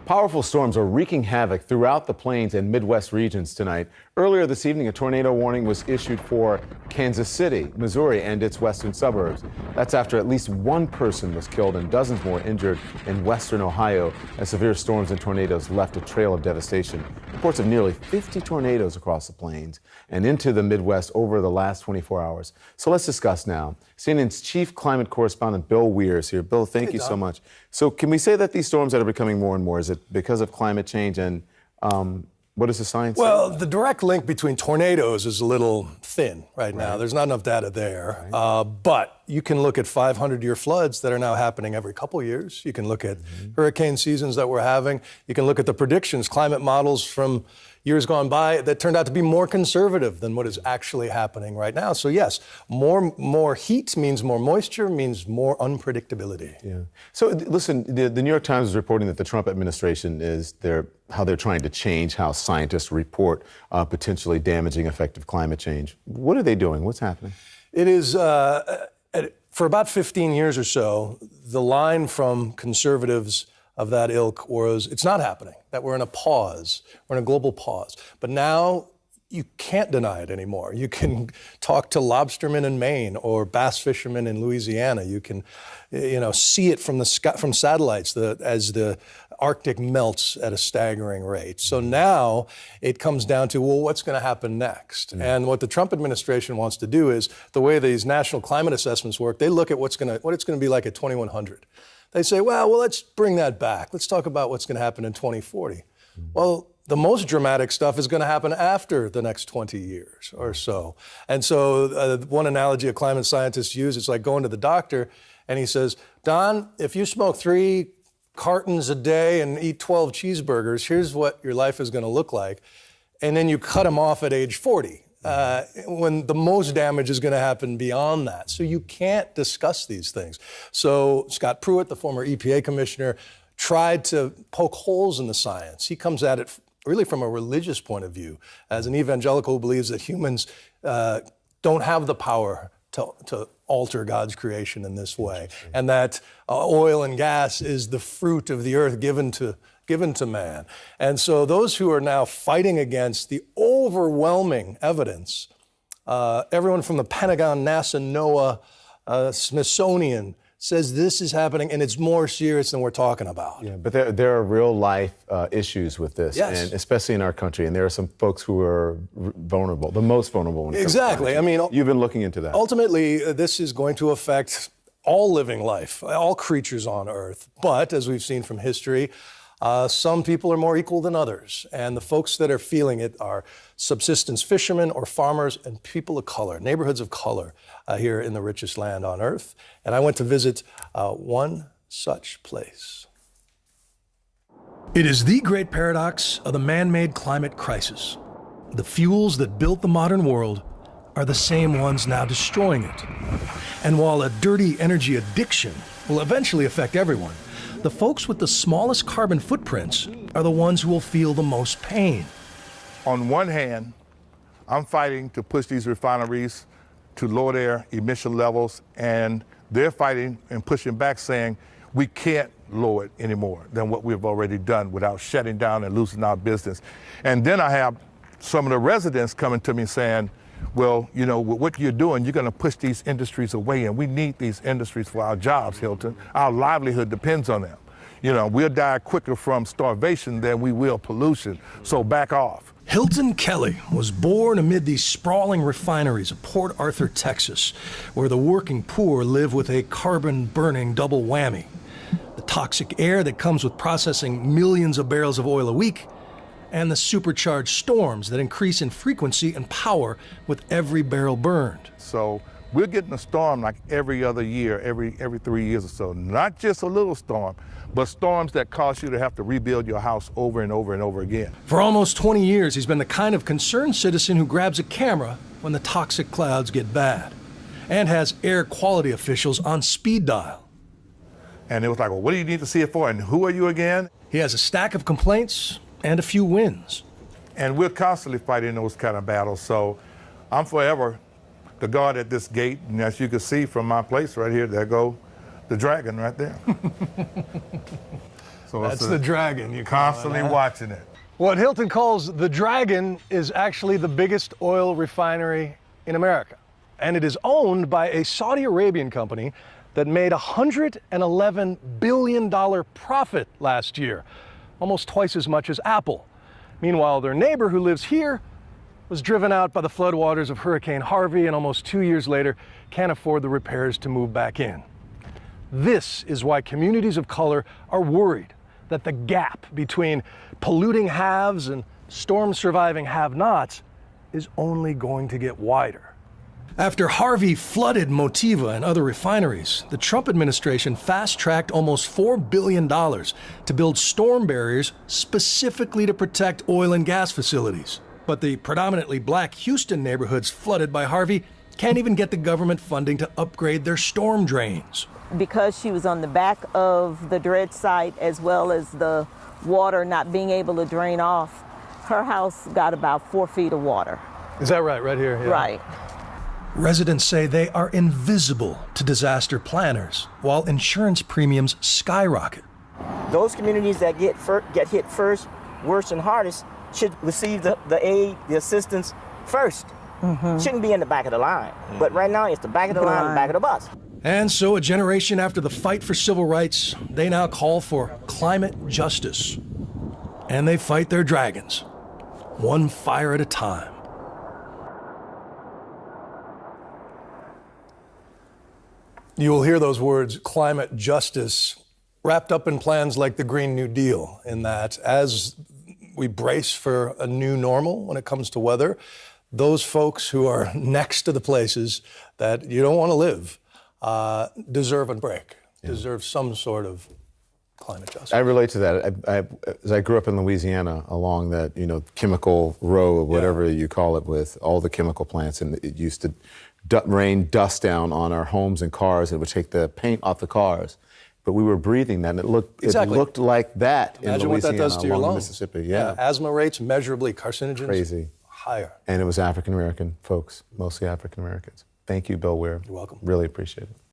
Powerful storms are wreaking havoc throughout the plains and Midwest regions tonight. Earlier this evening, a tornado warning was issued for Kansas City, Missouri, and its western suburbs. That's after at least one person was killed and dozens more injured in western Ohio as severe storms and tornadoes left a trail of devastation. Reports of nearly 50 tornadoes across the plains and into the Midwest over the last 24 hours. So let's discuss now. CNN's chief climate correspondent Bill Weir is here. Bill, thank you so much. So can we say that these storms that are becoming more and more, is it because of climate change, and what does the science say? Well, the direct link between tornadoes is a little thin right now. There's not enough data there. But you can look at 500-year floods that are now happening every couple years. You can look at hurricane seasons that we're having. You can look at the predictions, climate models from years gone by that turned out to be more conservative than what is actually happening right now. So yes, more heat means more moisture, means more unpredictability. Yeah. So listen, the New York Times is reporting that the Trump administration how they're trying to change how scientists report potentially damaging effect of climate change. What are they doing? What's happening? It is, for about 15 years or so, the line from conservatives of that ilk was, it's not happening, that we're in a pause, we're in a global pause. But now you can't deny it anymore. You can talk to lobstermen in Maine or bass fishermen in Louisiana. You can, see it from the sky, from satellites as the Arctic melts at a staggering rate. So now it comes down to, well, what's going to happen next? And what the Trump administration wants to do is, the way these national climate assessments work, they look at what it's going to be like at 2100. They say, well, let's bring that back. Let's talk about what's going to happen in 2040. Well, the most dramatic stuff is going to happen after the next 20 years or so. And so one analogy a climate scientist use, it's like going to the doctor and he says, Don, if you smoke 3 cartons a day and eat 12 cheeseburgers, here's what your life is going to look like. And then you cut them off at age 40. When the most damage is going to happen beyond that. So you can't discuss these things. So Scott Pruitt, the former EPA commissioner, tried to poke holes in the science. He comes at it really from a religious point of view, as an evangelical who believes that humans don't have the power to alter God's creation in this way, and that oil and gas is the fruit of the earth given to man. And so those who are now fighting against the overwhelming evidence, everyone from the Pentagon, NASA, NOAA, Smithsonian, says this is happening and it's more serious than we're talking about. Yeah, but there are real life issues with this, and especially in our country, and there are some folks who are vulnerable, the most vulnerable. When it comes to climate change. I mean, you've been looking into that. Ultimately, this is going to affect all living life, all creatures on Earth. But as we've seen from history, some people are more equal than others. And the folks that are feeling it are subsistence fishermen or farmers and people of color, neighborhoods of color here in the richest land on earth. And I went to visit one such place. It is the great paradox of the man-made climate crisis. The fuels that built the modern world are the same ones now destroying it. And while a dirty energy addiction will eventually affect everyone, the folks with the smallest carbon footprints are the ones who will feel the most pain. On one hand, I'm fighting to push these refineries to lower their emission levels, and they're fighting and pushing back, saying we can't lower it any more than what we've already done without shutting down and losing our business. And then I have some of the residents coming to me saying, well, with what you're doing, you're going to push these industries away, and we need these industries for our jobs, Hilton. Our livelihood depends on them. We'll die quicker from starvation than we will pollution, so back off. Hilton Kelly was born amid these sprawling refineries of Port Arthur, Texas, where the working poor live with a carbon-burning double whammy. The toxic air that comes with processing millions of barrels of oil a week, and the supercharged storms that increase in frequency and power with every barrel burned. So we're getting a storm like every other year, every 3 years or so. Not just a little storm, but storms that cause you to have to rebuild your house over and over and over again. For almost 20 years, he's been the kind of concerned citizen who grabs a camera when the toxic clouds get bad, and has air quality officials on speed dial. And it was like, well, what do you need to see it for? And who are you again? He has a stack of complaints and a few wins. And we're constantly fighting those kind of battles. So I'm forever the guard at this gate. And as you can see from my place right here, there go the dragon right there. So That's it's the dragon. You constantly watching it. What Hilton calls the dragon is actually the biggest oil refinery in America. And it is owned by a Saudi Arabian company that made $111 billion profit last year, almost twice as much as Apple. Meanwhile, their neighbor who lives here was driven out by the floodwaters of Hurricane Harvey and almost 2 years later can't afford the repairs to move back in. This is why communities of color are worried that the gap between polluting haves and storm-surviving have-nots is only going to get wider. After Harvey flooded Motiva and other refineries, the Trump administration fast-tracked almost $4 billion to build storm barriers specifically to protect oil and gas facilities. But the predominantly black Houston neighborhoods flooded by Harvey can't even get the government funding to upgrade their storm drains. Because she was on the back of the dredge site, as well as the water not being able to drain off, her house got about 4 feet of water. Is that right, right here? Yeah. Right. Residents say they are invisible to disaster planners, while insurance premiums skyrocket. Those communities that get hit first, worst, and hardest should receive the aid, the assistance first. Shouldn't be in the back of the line. But right now, it's the back of the line, the back of the bus. And so, a generation after the fight for civil rights, they now call for climate justice. And they fight their dragons, one fire at a time. You will hear those words, climate justice, wrapped up in plans like the Green New Deal, in that as we brace for a new normal when it comes to weather, those folks who are next to the places that you don't want to live deserve a break, deserve some sort of climate justice. I relate to that. As I grew up in Louisiana along that, chemical row or whatever you call it, with all the chemical plants, and it used to rain dust down on our homes and cars. It would take the paint off the cars. But we were breathing that, and it looked like that in Imagine Louisiana what that does to your along the lungs. Mississippi. Yeah. Asthma rates measurably, carcinogens Crazy. higher. And it was African American folks, mostly African Americans. Thank you, Bill Weir. You're welcome. Really appreciate it.